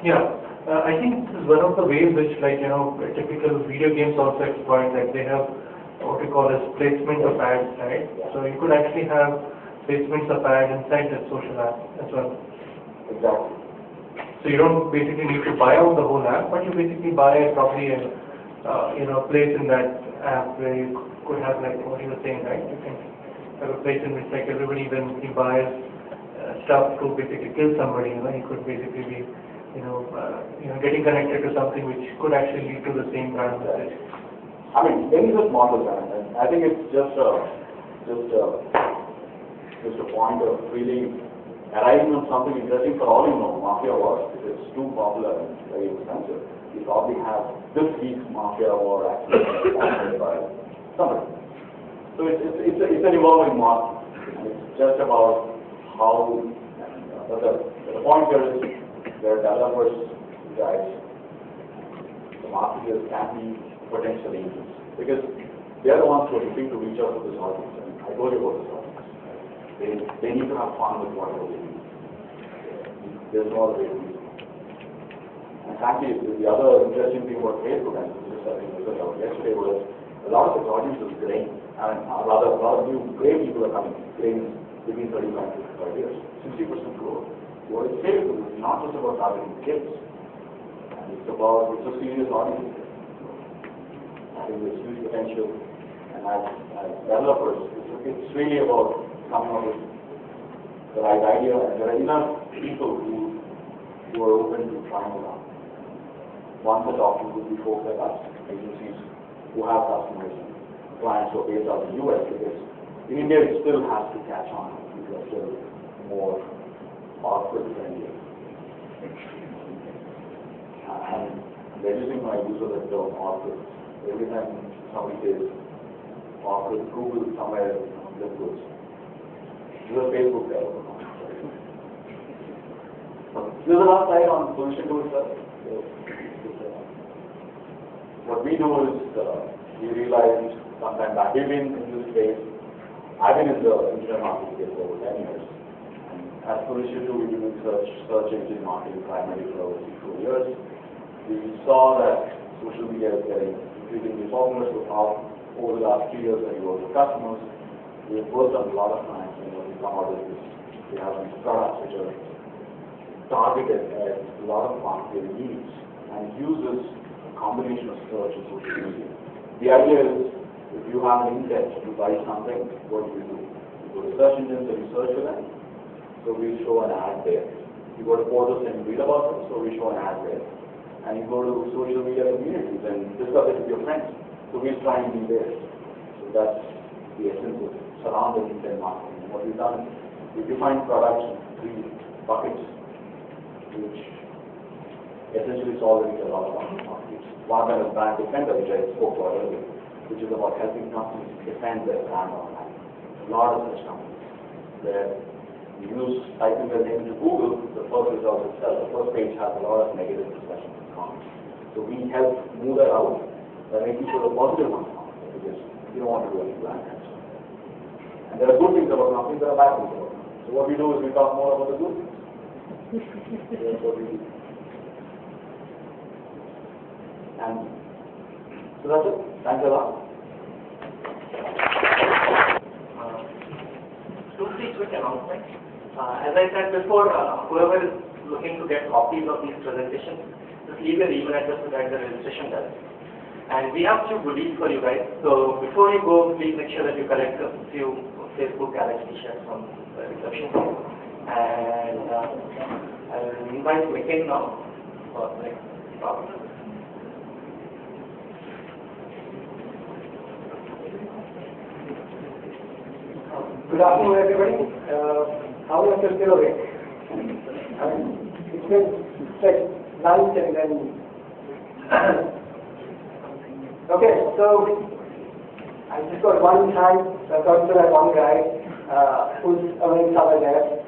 Yeah, I think this is one of the ways which, like, typical video games also exploit. Like, they have what we call as placement of ads, right? So you could actually have placements of ads inside that social app as well. Exactly. So you don't basically need to buy out the whole app, but you basically buy probably a place in that app where you could have, like what you were saying, right? You can have a place in which, like, everybody, when he buys stuff to basically kill somebody, he could basically be getting connected to something which could actually lead to the same brand message. I mean, any such models, and I think it's just a point of really arriving on something interesting. For all you know, Mafia War, if it's too popular and very expensive, you probably have this week's Mafia War actually sponsored by somebody. So it's an evolving model. It's just about how. But the point here is, there are developers, guys, the marketers can be potential agents, because they are the ones who are looking to reach out to this audience. And I told you about this audience. They need to have fun with whatever they do. There's no other way to do it. And frankly, the other interesting thing about Facebook, and just I think research out yesterday, was a lot of this audience is graying. I mean, rather, a lot of new gray people are coming, graying between 35 and 55 years, 60% growth. What it's saying is not just about targeting kids, and it's a serious audience. I think there's huge potential, and as developers, it's really about coming up with the right idea, and there are enough people who are open to trying it out. One such option would be folks like us, agencies who have customers and clients who are based out in the US, because in India it still has to catch on. People are still more awkward friendly. I'm reducing my use of the term awkward. Every time somebody says awkward, Google somewhere this goes. This is a Facebook developer. There's a last slide on solution tools, sir. What we do is we realized sometime back, we've been in this space. I've been in the internet marketing space for over 10 years. As solution tool, we've been doing search engine marketing primarily for over 6 years. We saw that social media is getting increasingly popular, so now over the last 3 years when we work with customers, we've worked on a lot of clients, and what we come out with is we have these products which are targeted at a lot of marketing needs and uses a combination of search and social media. The idea is, if you have an intent to buy something, what do? You go to search engines and you search for them, so we show an ad there. You go to portals and read about them, so we show an ad there. And you go to social media communities and discuss it with your friends, so we try and be there. So that's the essence of surrounding intent marketing. And what we've done is we define products in 3 buckets, which essentially solve a lot of markets. One of them is brand defender, which I spoke about earlier, which is about helping companies defend their brand online. A lot of such companies where you use typing their name into Google, the first result itself, the first page has a lot of negative discussions and comments. So we help move that out by making sure the positive ones come, because you don't want to do any brand cancer. And there are good things about companies, there are bad things about companies. So what we do is we talk more about the good things. That's what we do. And so that's it. Thanks a lot. 2-3 quick announcements. As I said before, whoever is looking to get copies of these presentations, just leave your email address at the registration desk. And we have few goodies for you guys. So before you go, please make sure that you collect a few Facebook Galaxy t-shirts from the reception. And I'll invite McKin now for the next talk. Good afternoon, everybody. How much are still awake? It's been like lunch and then. Okay, so I just got one hand, talking to that one guy who's awake somewhere there.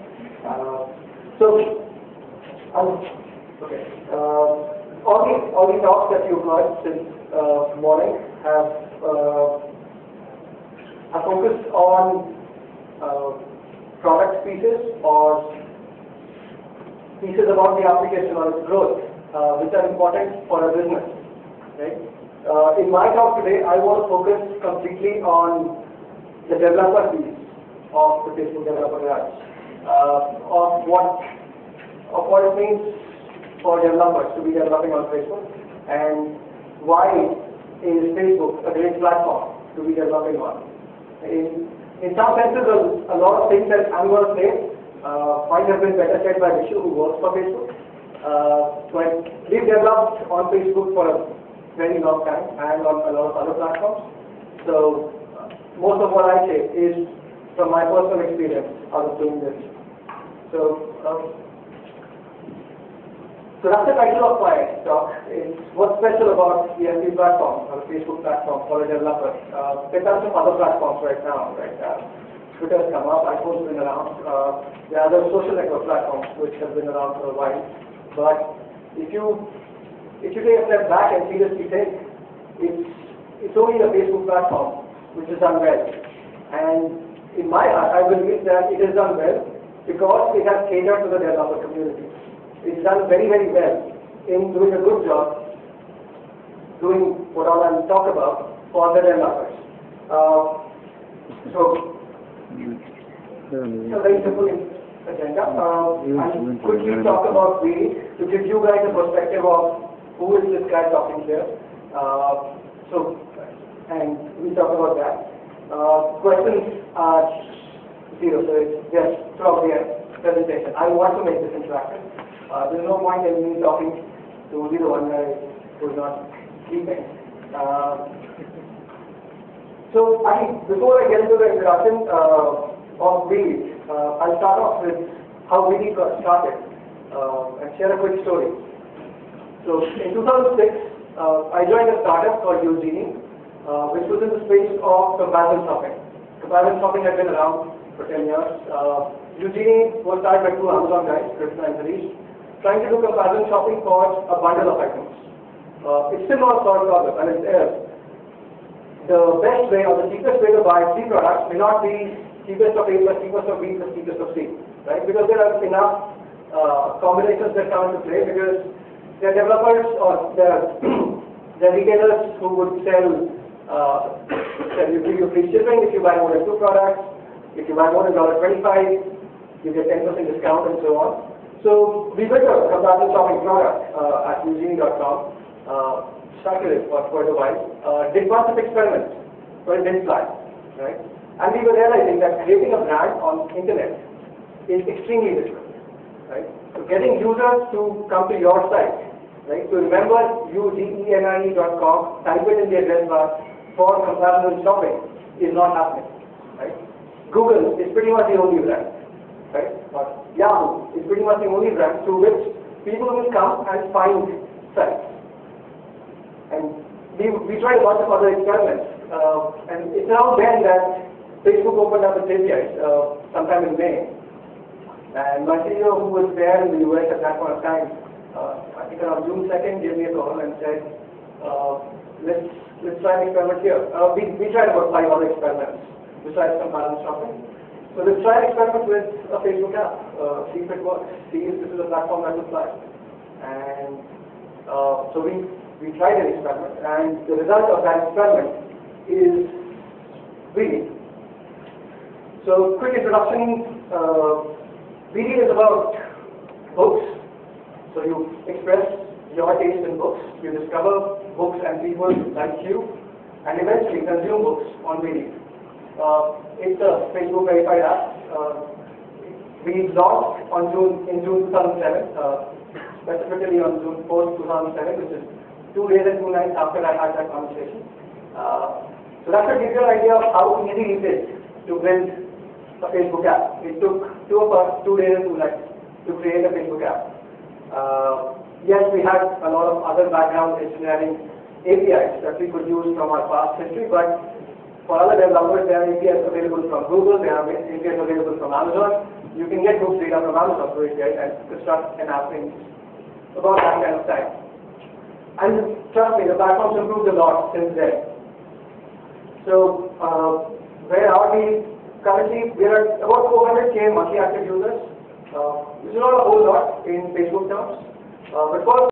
Okay. All the talks that you've heard since morning are focused on product pieces or pieces about the application or its growth, which are important for a business, right? In my talk today, I want to focus completely on the developer piece of the Facebook Developer Garage, of what it means for developers to be developing on Facebook, and why is Facebook a great platform to be developing on. In some senses, a lot of things that I'm going to say might have been better said by Vishu, who works for Facebook. But we've developed on Facebook for a very long time and on a lot of other platforms. So most of what I say is from my personal experience out of doing this. So that's the title of my talk. It's what's special about the FB platform or the Facebook platform for a developer. There are some other platforms right now, right? Twitter's come up, iPhone's been around. There are other social network platforms which have been around for a while. But if you take a step back and seriously think, it's only the Facebook platform which is done well. And in my heart, I believe that it is done well because it has catered to the developer community. It's done very, very well in doing a good job, doing what all I'll talk about for the developers. So it's a very simple agenda. I'll quickly talk about Vidi to give you guys a perspective of who is this guy talking here. And we'll talk about that. Questions are zero, so it's just from the presentation. I want to make this interactive. There's no point in me talking to only the one guy who's not sleeping. So before I get into the introduction of Vidi, I'll start off with how Vidi got started and share a quick story. So in 2006, I joined a startup called Eugenie, which was in the space of comparison shopping. Comparison shopping had been around for 10 years. Eugenie was started by two Amazon guys, Krishna and Harish, trying to do comparison shopping for a bundle of items. It's still not a solved problem, and it's the best way or the cheapest way to buy 3 products may not be cheapest of A plus cheapest of B plus cheapest of C, right? Because there are enough combinations that come into play, because there are developers or there are retailers who would sell you give you free shipping if you buy more than 2 products. If you buy more than $25, you get 10% discount and so on. So we built a comparison shopping product at Eugenie.com, started it for quite a while, did bunch of experiments, but it didn't fly, right? And we were realizing that creating a brand on internet is extremely difficult, right? So getting users to come to your site, right? So remember Eugenie.com, type it in the address bar for comparison shopping is not happening, right? Google is pretty much the only brand, right? Or Yahoo is pretty much the only brand through which people will come and find sites. And we tried a bunch of other experiments, and it's around then that Facebook opened up its APIs sometime in May. And my CEO, who was there in the US at that point of time, I think around June 2nd, gave me a call and said, let's try an experiment here. We tried about 5 other experiments besides comparison shopping. So let's try an experiment with a Facebook app, see if it works, see if this is a platform that will fly. And so we tried an experiment, and the result of that experiment is Vidi. So quick introduction, Vidi is about books. So you express your taste in books, you discover books and people like you, and eventually consume books on Vidi. It's a Facebook verified app. We launched in June 2007, specifically on June 4th, 2007, which is 2 days and 2 nights after I had that conversation. So that should give you an idea of how easy it is to build a Facebook app. It took 2 of us 2 days and 2 nights to create a Facebook app. Yes, we had a lot of other background engineering APIs that we could use from our past history, but for other developers, there are APIs available from Google, there are APIs available from Amazon. You can get books data from Amazon through APIs and construct an app in about that kind of time. And trust me, the platform's improved a lot since then. So, where are we? Currently, we are at about 400K monthly active users. This is not a whole lot in Facebook terms, but for